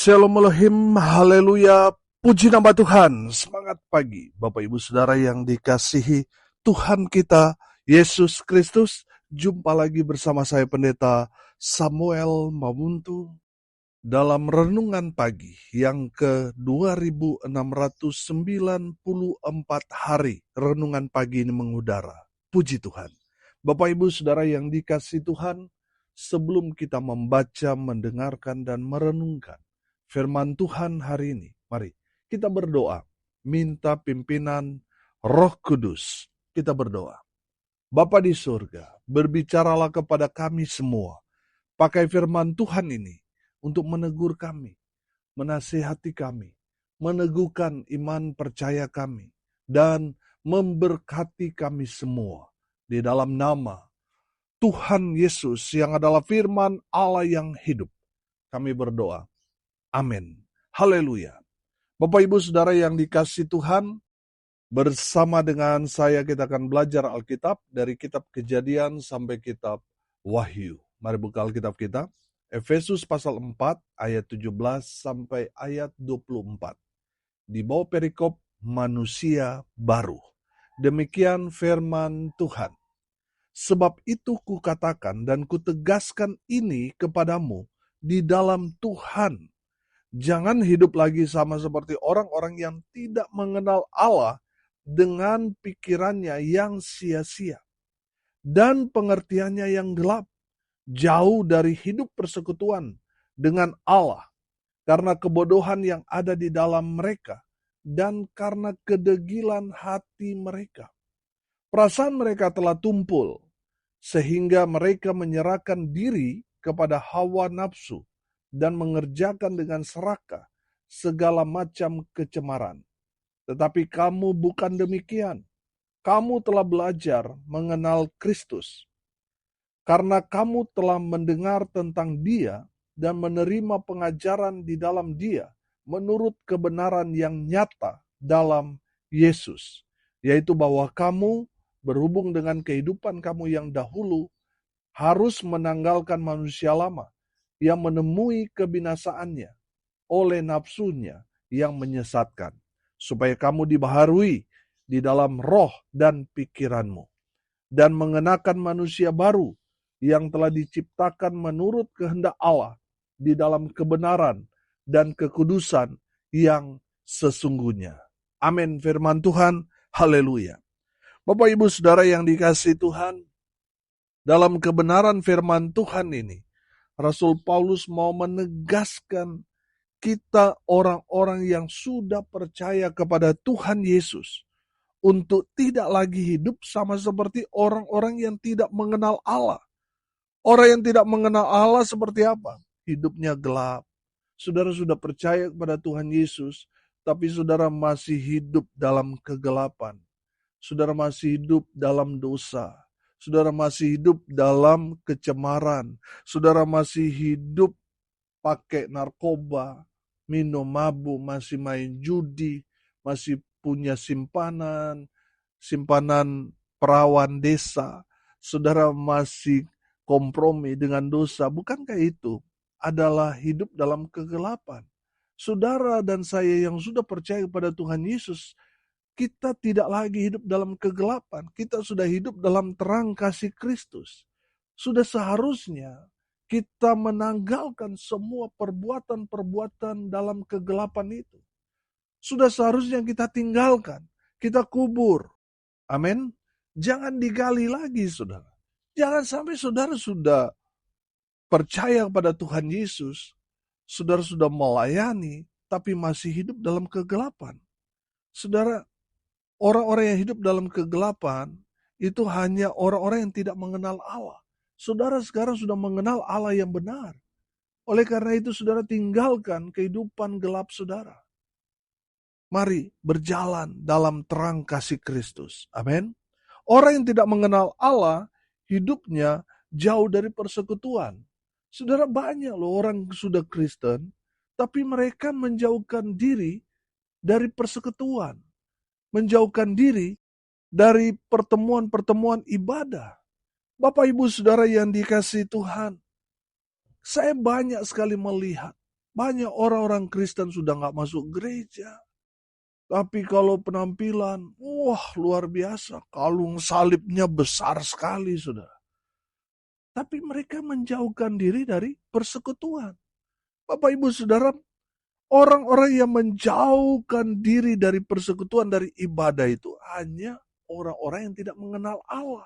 Shalom Elohim, haleluya, puji nama Tuhan. Semangat pagi Bapak Ibu Saudara yang dikasihi Tuhan kita Yesus Kristus. Jumpa lagi bersama saya Pendeta Samuel Mamuntu dalam renungan pagi yang ke 2694 hari renungan pagi ini mengudara. Puji Tuhan. Bapak Ibu Saudara yang dikasihi Tuhan, sebelum kita membaca, mendengarkan dan merenungkan firman Tuhan hari ini, mari kita berdoa, minta pimpinan Roh Kudus. Kita berdoa. Bapa di surga, berbicaralah kepada kami semua. Pakai firman Tuhan ini untuk menegur kami, menasihati kami, meneguhkan iman percaya kami, dan memberkati kami semua. Di dalam nama Tuhan Yesus yang adalah firman Allah yang hidup, kami berdoa. Amin. Haleluya. Bapak Ibu Saudara yang dikasihi Tuhan, bersama dengan saya kita akan belajar Alkitab dari kitab Kejadian sampai kitab Wahyu. Mari buka Alkitab kita. Efesus pasal 4 ayat 17 sampai ayat 24. Di bawah perikop manusia baru. Demikian firman Tuhan. Sebab itu kukatakan dan kutegaskan ini kepadamu di dalam Tuhan. Jangan hidup lagi sama seperti orang-orang yang tidak mengenal Allah dengan pikirannya yang sia-sia dan pengertiannya yang gelap, jauh dari hidup persekutuan dengan Allah karena kebodohan yang ada di dalam mereka dan karena kedegilan hati mereka. Perasaan mereka telah tumpul sehingga mereka menyerahkan diri kepada hawa nafsu dan mengerjakan dengan serakah segala macam kecemaran. Tetapi kamu bukan demikian. Kamu telah belajar mengenal Kristus. Karena kamu telah mendengar tentang Dia dan menerima pengajaran di dalam Dia menurut kebenaran yang nyata dalam Yesus. Yaitu bahwa kamu berhubung dengan kehidupan kamu yang dahulu harus menanggalkan manusia lama yang menemui kebinasaannya oleh nafsunya yang menyesatkan, supaya kamu dibaharui di dalam roh dan pikiranmu, dan mengenakan manusia baru yang telah diciptakan menurut kehendak Allah di dalam kebenaran dan kekudusan yang sesungguhnya. Amin. Firman Tuhan, haleluya. Bapak Ibu Saudara yang dikasihi Tuhan, dalam kebenaran firman Tuhan ini, Rasul Paulus mau menegaskan kita orang-orang yang sudah percaya kepada Tuhan Yesus untuk tidak lagi hidup sama seperti orang-orang yang tidak mengenal Allah. Orang yang tidak mengenal Allah seperti apa? Hidupnya gelap. Saudara sudah percaya kepada Tuhan Yesus, tapi saudara masih hidup dalam kegelapan. Saudara masih hidup dalam dosa. Saudara masih hidup dalam kecemaran. Saudara masih hidup pakai narkoba, minum mabuk, masih main judi, masih punya simpanan perawan desa. Saudara masih kompromi dengan dosa. Bukankah itu adalah hidup dalam kegelapan? Saudara dan saya yang sudah percaya kepada Tuhan Yesus, kita tidak lagi hidup dalam kegelapan. Kita sudah hidup dalam terang kasih Kristus. Sudah seharusnya kita menanggalkan semua perbuatan-perbuatan dalam kegelapan itu. Sudah seharusnya kita tinggalkan. Kita kubur. Amin. Jangan digali lagi, saudara. Jangan sampai saudara sudah percaya kepada Tuhan Yesus. Saudara sudah melayani, tapi masih hidup dalam kegelapan. Saudara, orang-orang yang hidup dalam kegelapan itu hanya orang-orang yang tidak mengenal Allah. Saudara sekarang sudah mengenal Allah yang benar. Oleh karena itu saudara tinggalkan kehidupan gelap saudara. Mari berjalan dalam terang kasih Kristus. Amin. Orang yang tidak mengenal Allah, hidupnya jauh dari persekutuan. Saudara, banyak loh orang sudah Kristen, tapi mereka menjauhkan diri dari persekutuan. Menjauhkan diri dari pertemuan-pertemuan ibadah. Bapak Ibu Saudara yang dikasihi Tuhan, saya banyak sekali melihat Banyak orang-orang Kristen sudah nggak masuk gereja. Tapi kalau penampilan, wah luar biasa. Kalung salibnya besar sekali, saudara. Tapi mereka menjauhkan diri dari persekutuan. Bapak Ibu Saudara, orang-orang yang menjauhkan diri dari persekutuan, dari ibadah itu hanya orang-orang yang tidak mengenal Allah.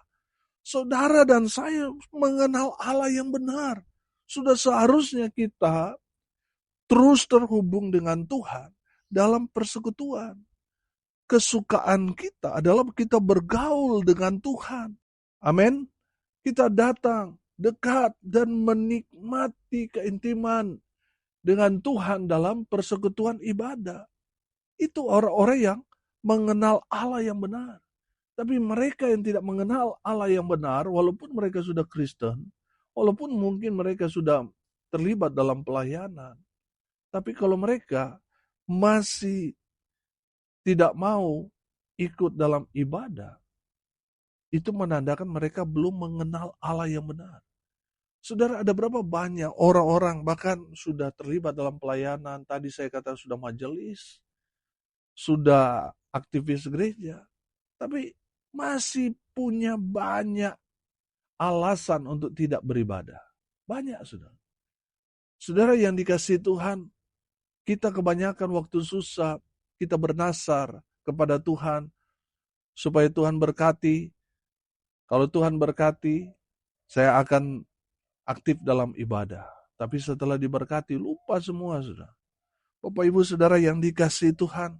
Saudara dan saya mengenal Allah yang benar. Sudah seharusnya kita terus terhubung dengan Tuhan dalam persekutuan. Kesukaan kita adalah kita bergaul dengan Tuhan. Amin. Kita datang dekat dan menikmati keintiman dengan Tuhan dalam persekutuan ibadah. Itu orang-orang yang mengenal Allah yang benar. Tapi mereka yang tidak mengenal Allah yang benar, walaupun mereka sudah Kristen, walaupun mungkin mereka sudah terlibat dalam pelayanan, tapi kalau mereka masih tidak mau ikut dalam ibadah, itu menandakan mereka belum mengenal Allah yang benar. Saudara, ada berapa banyak orang-orang bahkan sudah terlibat dalam pelayanan, tadi saya kata sudah majelis, sudah aktivis gereja, tapi masih punya banyak alasan untuk tidak beribadah. Banyak, saudara. Saudara yang dikasihi Tuhan, kita kebanyakan waktu susah, kita bernasar kepada Tuhan, supaya Tuhan berkati. Kalau Tuhan berkati, saya akan aktif dalam ibadah. Tapi setelah diberkati, lupa semua, saudara. Bapak Ibu Saudara yang dikasihi Tuhan,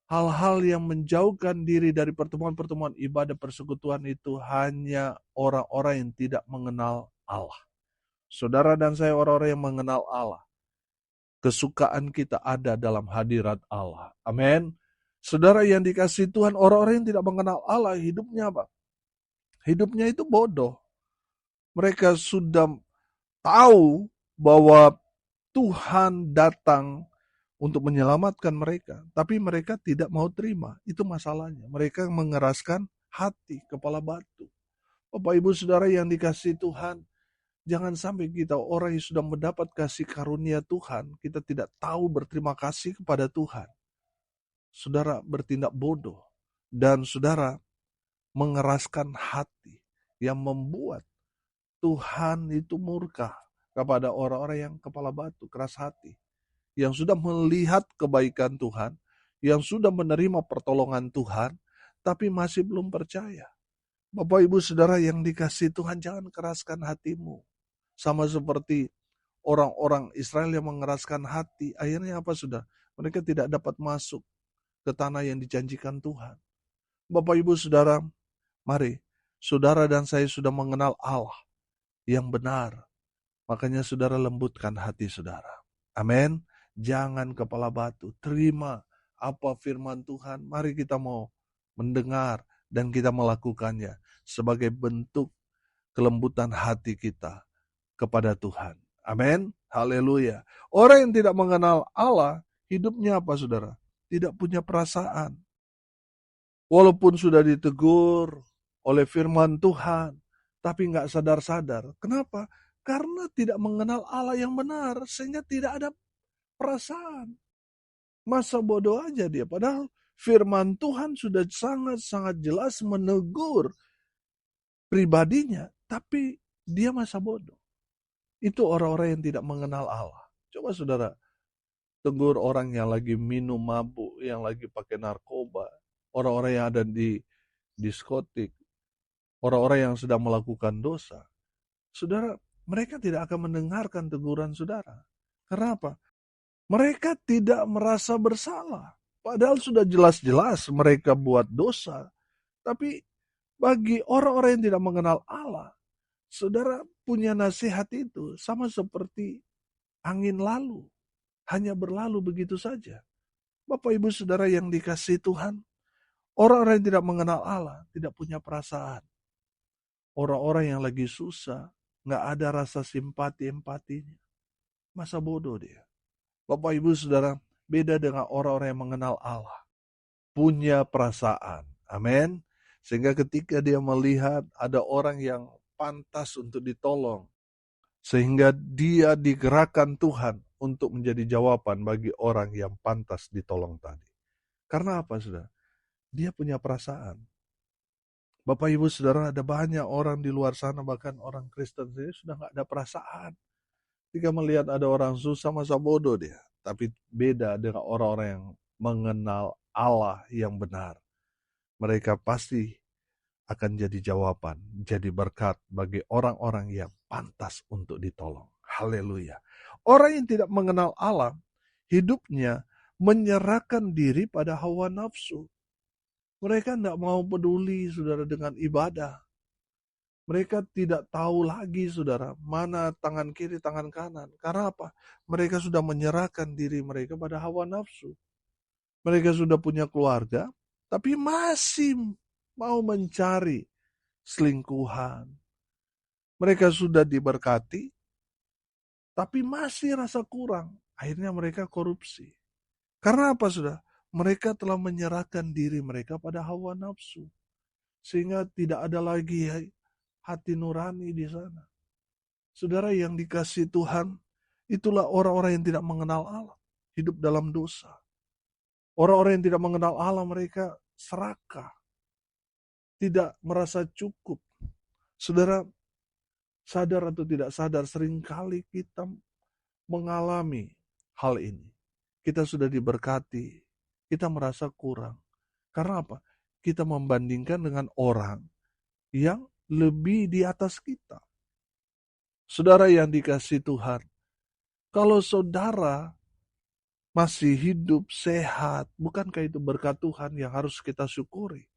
hal-hal yang menjauhkan diri dari pertemuan-pertemuan ibadah persekutuan itu hanya orang-orang yang tidak mengenal Allah. Saudara dan saya orang-orang yang mengenal Allah. Kesukaan kita ada dalam hadirat Allah. Amin. Saudara yang dikasihi Tuhan, orang-orang yang tidak mengenal Allah, hidupnya apa? Hidupnya itu bodoh. Mereka sudah tahu bahwa Tuhan datang untuk menyelamatkan mereka, tapi mereka tidak mau terima. Itu masalahnya. Mereka mengeraskan hati, kepala batu. Bapak Ibu Saudara yang dikasihi Tuhan, jangan sampai kita orang yang sudah mendapat kasih karunia Tuhan, kita tidak tahu berterima kasih kepada Tuhan. Saudara bertindak bodoh, dan saudara mengeraskan hati yang membuat Tuhan itu murka kepada orang-orang yang kepala batu, keras hati, yang sudah melihat kebaikan Tuhan, yang sudah menerima pertolongan Tuhan, tapi masih belum percaya. Bapak Ibu Saudara yang dikasihi Tuhan, jangan keraskan hatimu. Sama seperti orang-orang Israel yang mengeraskan hati, akhirnya apa sudah? Mereka tidak dapat masuk ke tanah yang dijanjikan Tuhan. Bapak Ibu Saudara, mari, saudara dan saya sudah mengenal Allah yang benar. Makanya saudara lembutkan hati saudara. Amin. Jangan kepala batu. Terima apa firman Tuhan. Mari kita mau mendengar dan kita melakukannya sebagai bentuk kelembutan hati kita kepada Tuhan. Amin. Haleluya. Orang yang tidak mengenal Allah, hidupnya apa saudara? Tidak punya perasaan. Walaupun sudah ditegur oleh firman Tuhan, tapi nggak sadar-sadar. Kenapa? Karena tidak mengenal Allah yang benar, sehingga tidak ada perasaan. Masa bodoh aja dia. Padahal firman Tuhan sudah sangat-sangat jelas menegur pribadinya, tapi dia masa bodoh. Itu orang-orang yang tidak mengenal Allah. Coba saudara, tegur orang yang lagi minum mabuk, yang lagi pakai narkoba, orang-orang yang ada di diskotik, orang-orang yang sedang melakukan dosa. Saudara, mereka tidak akan mendengarkan teguran saudara. Kenapa? Mereka tidak merasa bersalah. Padahal sudah jelas-jelas mereka buat dosa. Tapi bagi orang-orang yang tidak mengenal Allah, saudara punya nasihat itu sama seperti angin lalu. Hanya berlalu begitu saja. Bapak Ibu Saudara yang dikasihi Tuhan, orang-orang yang tidak mengenal Allah tidak punya perasaan. Orang-orang yang lagi susah, nggak ada rasa simpati empatinya. Masa bodoh dia. Bapak Ibu Saudara, beda dengan orang-orang yang mengenal Allah. Punya perasaan. Amin. Sehingga ketika dia melihat ada orang yang pantas untuk ditolong, sehingga dia digerakkan Tuhan untuk menjadi jawaban bagi orang yang pantas ditolong tadi. Karena apa, saudara? Dia punya perasaan. Bapak Ibu Saudara, ada banyak orang di luar sana, bahkan orang Kristen sendiri sudah nggak ada perasaan. Jika melihat ada orang susah, masa bodoh dia. Tapi beda dengan orang-orang yang mengenal Allah yang benar. Mereka pasti akan jadi jawaban, jadi berkat bagi orang-orang yang pantas untuk ditolong. Haleluya. Orang yang tidak mengenal Allah, hidupnya menyerahkan diri pada hawa nafsu. Mereka tidak mau peduli, saudara, dengan ibadah. Mereka tidak tahu lagi, saudara, mana tangan kiri, tangan kanan. Karena apa? Mereka sudah menyerahkan diri mereka pada hawa nafsu. Mereka sudah punya keluarga, tapi masih mau mencari selingkuhan. Mereka sudah diberkati, tapi masih rasa kurang. Akhirnya mereka korupsi. Karena apa, saudara? Mereka telah menyerahkan diri mereka pada hawa nafsu. Sehingga tidak ada lagi hati nurani di sana. Saudara yang dikasihi Tuhan, itulah orang-orang yang tidak mengenal Allah. Hidup dalam dosa. Orang-orang yang tidak mengenal Allah, mereka serakah. Tidak merasa cukup. Saudara, sadar atau tidak sadar, seringkali kita mengalami hal ini. Kita sudah diberkati, kita merasa kurang. Karena apa? Kita membandingkan dengan orang yang lebih di atas kita. Saudara yang dikasihi Tuhan, kalau saudara masih hidup sehat, bukankah itu berkat Tuhan yang harus kita syukuri?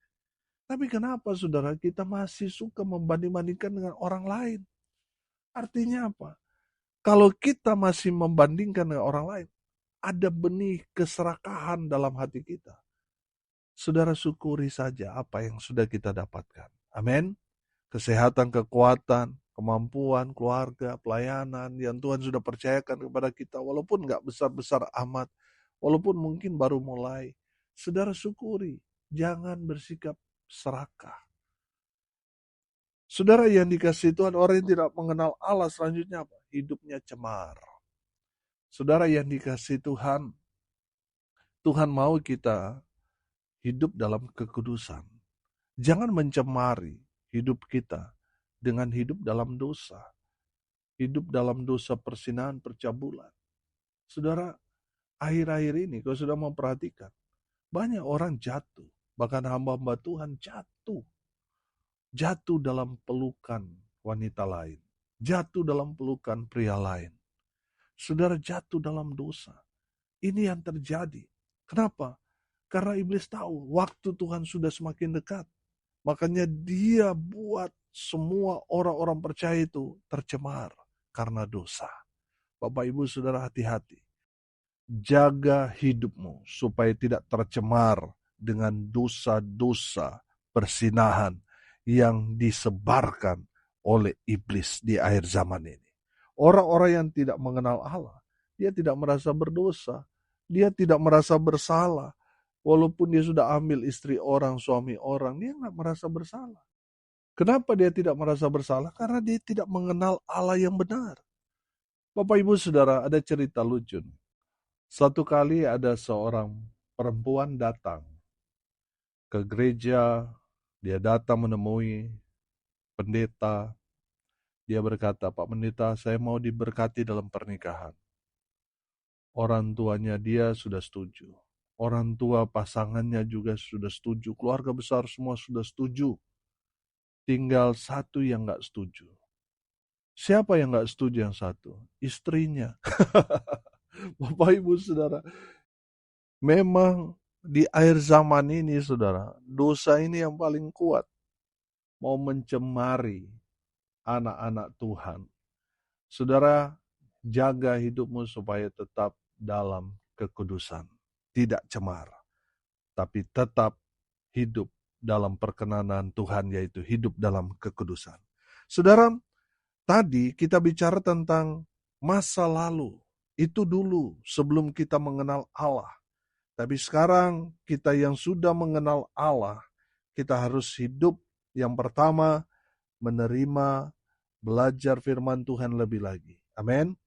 Tapi kenapa, saudara, kita masih suka membanding-bandingkan dengan orang lain? Artinya apa? Kalau kita masih membandingkan dengan orang lain, ada benih keserakahan dalam hati kita. Saudara, syukuri saja apa yang sudah kita dapatkan. Amin. Kesehatan, kekuatan, kemampuan, keluarga, pelayanan yang Tuhan sudah percayakan kepada kita, walaupun nggak besar-besar amat, walaupun mungkin baru mulai. Saudara, syukuri. Jangan bersikap serakah. Saudara yang dikasihi Tuhan, orang yang tidak mengenal Allah selanjutnya apa? Hidupnya cemar. Saudara yang dikasihi Tuhan, Tuhan mau kita hidup dalam kekudusan. Jangan mencemari hidup kita dengan hidup dalam dosa. Hidup dalam dosa perzinahan, percabulan. Saudara, akhir-akhir ini kalau sudah memperhatikan, banyak orang jatuh. Bahkan hamba-hamba Tuhan jatuh. Jatuh dalam pelukan wanita lain. Jatuh dalam pelukan pria lain. Saudara, jatuh dalam dosa. Ini yang terjadi. Kenapa? Karena iblis tahu waktu Tuhan sudah semakin dekat. Makanya dia buat semua orang-orang percaya itu tercemar karena dosa. Bapak Ibu Saudara, hati-hati. Jaga hidupmu supaya tidak tercemar dengan dosa-dosa persinahan yang disebarkan oleh iblis di akhir zaman ini. Orang-orang yang tidak mengenal Allah, dia tidak merasa berdosa, dia tidak merasa bersalah. Walaupun dia sudah ambil istri orang, suami orang, dia nggak merasa bersalah. Kenapa dia tidak merasa bersalah? Karena dia tidak mengenal Allah yang benar. Bapak Ibu Saudara, ada cerita lucu. Satu kali ada seorang perempuan datang ke gereja, dia datang menemui pendeta. Dia berkata, Pak Pendeta, saya mau diberkati dalam pernikahan. Orang tuanya dia sudah setuju. Orang tua pasangannya juga sudah setuju. Keluarga besar semua sudah setuju. Tinggal satu yang gak setuju. Siapa yang gak setuju yang satu? Istrinya. Bapak Ibu Saudara, memang di akhir zaman ini, saudara, dosa ini yang paling kuat. Mau mencemari anak-anak Tuhan. Saudara, jaga hidupmu supaya tetap dalam kekudusan. Tidak cemar, tapi tetap hidup dalam perkenanan Tuhan, yaitu hidup dalam kekudusan. Saudara, tadi kita bicara tentang masa lalu. Itu dulu sebelum kita mengenal Allah. Tapi sekarang kita yang sudah mengenal Allah, kita harus hidup yang pertama menerima, belajar firman Tuhan lebih lagi. Amin.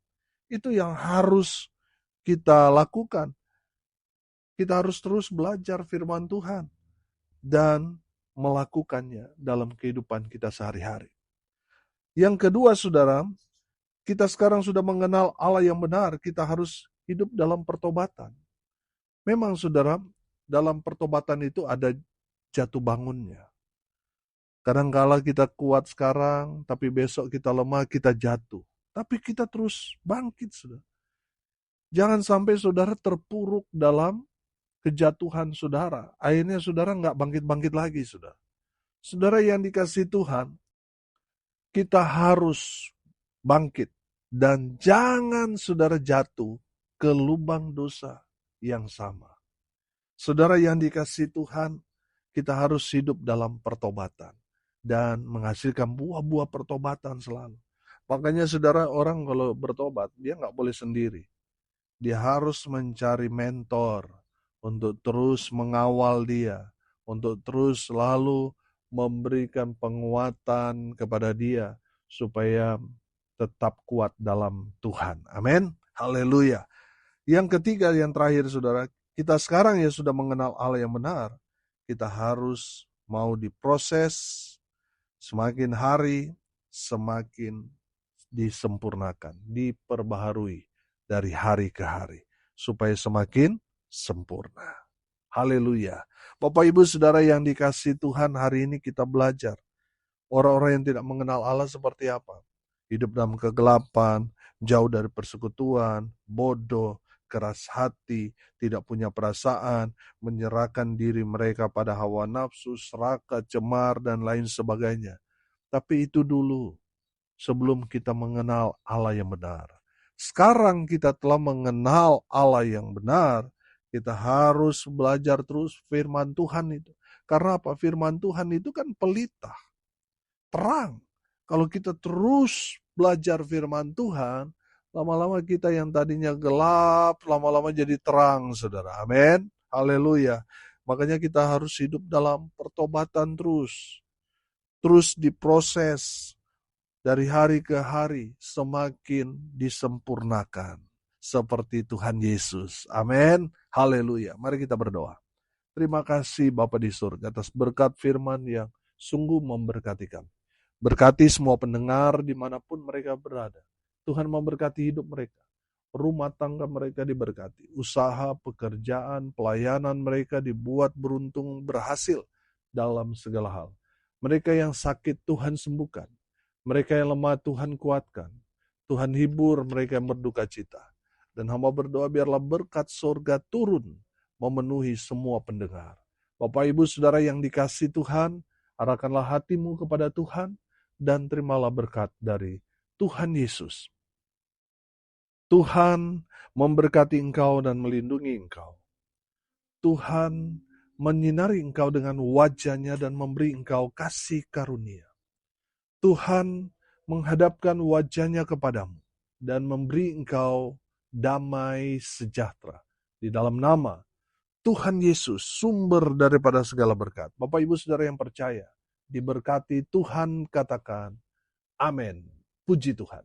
Itu yang harus kita lakukan. Kita harus terus belajar firman Tuhan dan melakukannya dalam kehidupan kita sehari-hari. Yang kedua, saudara, kita sekarang sudah mengenal Allah yang benar, kita harus hidup dalam pertobatan. Memang, saudara, dalam pertobatan itu ada jatuh bangunnya. Kadang-kala kita kuat sekarang, tapi besok kita lemah, kita jatuh. Tapi kita terus bangkit, saudara. Jangan sampai saudara terpuruk dalam kejatuhan saudara. Akhirnya saudara nggak bangkit-bangkit lagi, saudara. Saudara yang dikasihi Tuhan, kita harus bangkit. Dan jangan saudara jatuh ke lubang dosa yang sama. Saudara yang dikasihi Tuhan, kita harus hidup dalam pertobatan. Dan menghasilkan buah-buah pertobatan selalu. Makanya saudara, orang kalau bertobat, dia nggak boleh sendiri. Dia harus mencari mentor untuk terus mengawal dia, untuk terus selalu memberikan penguatan kepada dia, supaya tetap kuat dalam Tuhan. Amin. Haleluya. Yang ketiga, yang terakhir saudara, kita sekarang ya sudah mengenal Allah yang benar. Kita harus mau diproses, semakin hari semakin disempurnakan, diperbaharui dari hari ke hari, supaya semakin sempurna. Haleluya. Bapak Ibu Saudara yang dikasihi Tuhan, hari ini kita belajar orang-orang yang tidak mengenal Allah seperti apa. Hidup dalam kegelapan, jauh dari persekutuan, bodoh, keras hati, tidak punya perasaan, menyerahkan diri mereka pada hawa nafsu, serakah, cemar, dan lain sebagainya. Tapi itu dulu, sebelum kita mengenal Allah yang benar. Sekarang kita telah mengenal Allah yang benar, kita harus belajar terus firman Tuhan itu. Karena apa? Firman Tuhan itu kan pelita, terang. Kalau kita terus belajar firman Tuhan, lama-lama kita yang tadinya gelap, lama-lama jadi terang, saudara. Amin. Haleluya. Makanya kita harus hidup dalam pertobatan terus. Terus diproses dari hari ke hari, semakin disempurnakan. Seperti Tuhan Yesus. Amin. Haleluya. Mari kita berdoa. Terima kasih Bapa di surga atas berkat firman yang sungguh memberkati kami. Berkati semua pendengar dimanapun mereka berada. Tuhan memberkati hidup mereka. Rumah tangga mereka diberkati. Usaha, pekerjaan, pelayanan mereka dibuat beruntung, berhasil dalam segala hal. Mereka yang sakit Tuhan sembuhkan. Mereka yang lemah Tuhan kuatkan. Tuhan hibur mereka yang berduka cita. Dan hamba berdoa biarlah berkat surga turun memenuhi semua pendengar. Bapak Ibu Saudara yang dikasihi Tuhan, arahkanlah hatimu kepada Tuhan dan terimalah berkat dari Tuhan Yesus. Tuhan memberkati engkau dan melindungi engkau. Tuhan menyinari engkau dengan wajah-Nya dan memberi engkau kasih karunia. Tuhan menghadapkan wajah-Nya kepadamu dan memberi engkau damai sejahtera. Di dalam nama Tuhan Yesus, sumber daripada segala berkat. Bapak Ibu Saudara yang percaya, diberkati Tuhan, katakan amin. Puji Tuhan.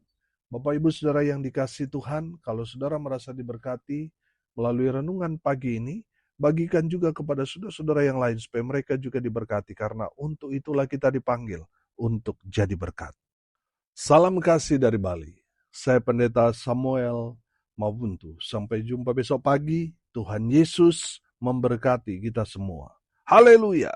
Bapak Ibu Saudara yang dikasihi Tuhan, kalau saudara merasa diberkati melalui renungan pagi ini, bagikan juga kepada saudara-saudara yang lain supaya mereka juga diberkati, karena untuk itulah kita dipanggil untuk jadi berkat. Salam kasih dari Bali. Saya Pendeta Samuel Mabuntu. Sampai jumpa besok pagi. Tuhan Yesus memberkati kita semua. Haleluya.